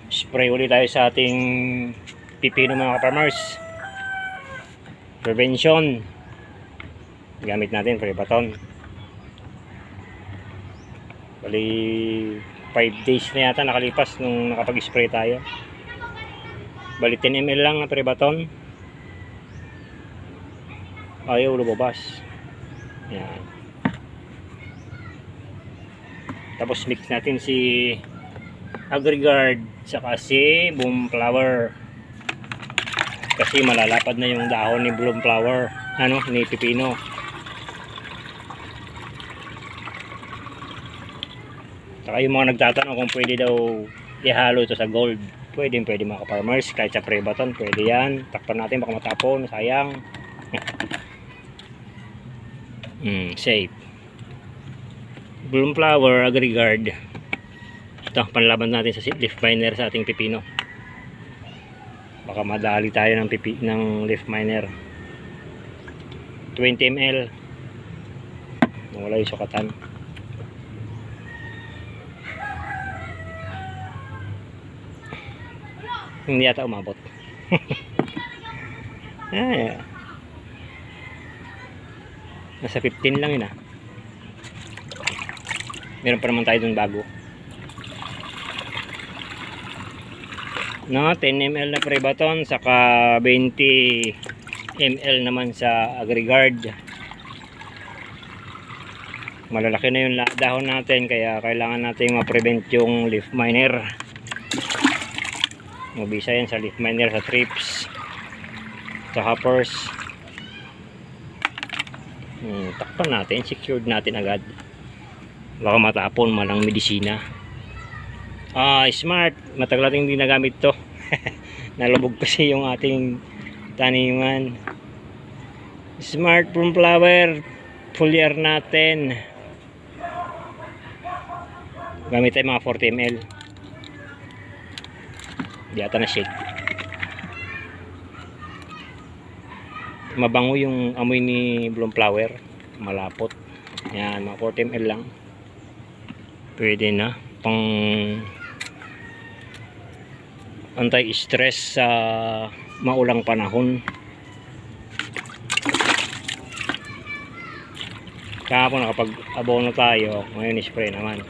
Spray ulit tayo sa ating pipino mga farmers. Prevention. Gamit natin spray baton. Bali 5 days na yata nakalipas nung nakapag-spray tayo. Bali 10 ml lang na spray baton. Ayaw lumabas. Yan. Tapos mix natin si AgriGuard saka si Bloom Flower. Kasi malalapad na yung dahon ni Bloom Flower, ni pipino. Saka yung mga nagtatanong kung pwede daw ihalo ito sa gold. Pwede mga farmers, kahit sa spray baton, pwede yan. Takpan natin baka matapon, sayang. Safe. Bloom Flower, AgriGuard. Ito, panlaban natin sa leaf miner sa ating pipino. Baka madali tayo ng leaf miner. 20 ml. Wala yung sukatan. Hindi yata umabot. Nasa 15 lang yun . Meron pa naman tayo dun bago. 10 ml na spray baton saka 20 ml naman sa AgriGuard. Malalaki na yung dahon natin kaya kailangan natin ma-prevent yung leaf miner. Mabisa yan sa leaf miner, sa thrips, sa hoppers. Takpan natin, secured natin agad. Baka matapon malang medisina. Smart, matagal natin hindi nagamit to. Nalubog kasi yung ating taniman. Smart Bloom Flower foliar natin. Gamit tayo mga 40 ml. Di ata na shake. Mabango yung amoy ni Bloom Flower, malapot. Yan, mga 40 ml lang. Pwede na pang anti-stress sa maulang panahon. Kahapon nakapag-abono tayo, ngayon spray naman.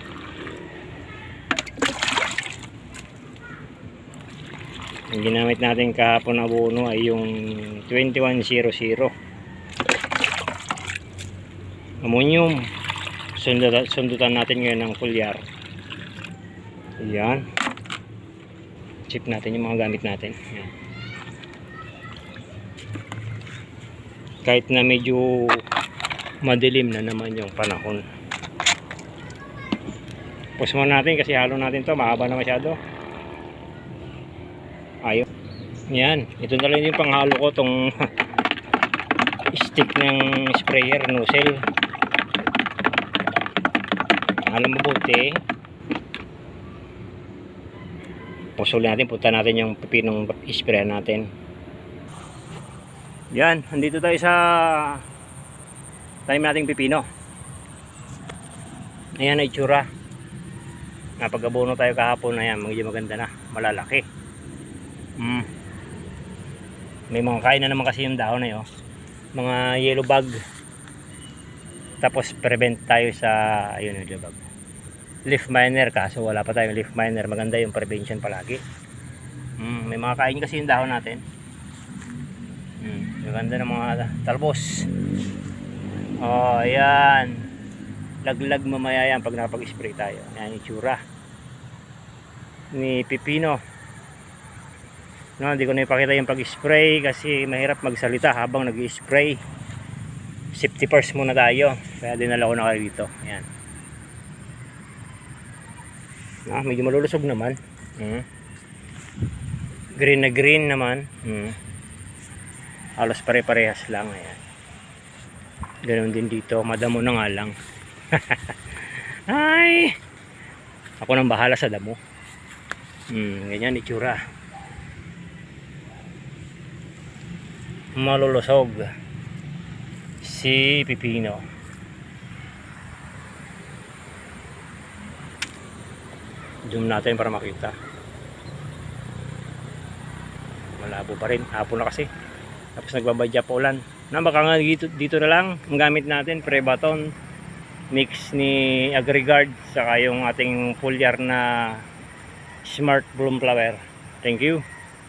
Ang ginamit natin kahapon na abono ay yung 2100 ammonium. Sundutan natin ngayon ng foliar. Ayan. Check natin yung mga gamit natin. Ayan. Kahit na medyo madilim na naman yung panahon. Pause muna natin kasi halo natin to, mahaba na masyado. Ayun. Yan, ito na lang yung panghalo ko, tong stick ng sprayer nozzle. Alam mabuti. Pusuli natin, punta natin yung pipinong spray natin. Yan, andito tayo sa time nating pipino. Ayan na itsura. Napag-abono tayo kahapon, ayan, maganda na, malalaki. May mga kain na naman kasi yung dahon na yun. Mga yellow bug. Tapos prevent tayo sa ayun, yellow bug. Leaf miner, kaso wala pa tayong leaf miner. Maganda yung prevention palagi. May mga kain kasi yung dahon natin. Maganda ng mga talbos. Ayan. Laglag mamaya yan pag nakapag-spray tayo. Ayan yung tsura ni pipino. Hindi ko na ipakita yung pag-spray kasi mahirap magsalita habang nag-spray. Safety first muna tayo. Kaya dinala ko na kayo dito. Ayan. Medyo malulusog naman. Green na green naman. Halos pare-parehas lang. Ayan. Ganoon din dito. Madamo na nga lang. Ay! Ako nang bahala sa damo. Ganyan itsura. Malulusog si pipino. Zoom natin para makita. malabo pa rin, hapon na kasi, tapos nagbabadya pa ulan na. Baka nga dito na lang ang gamit natin, Prebaton mix ni Agrigard saka yung ating foliar na Smart Bloom Flower. Thank you.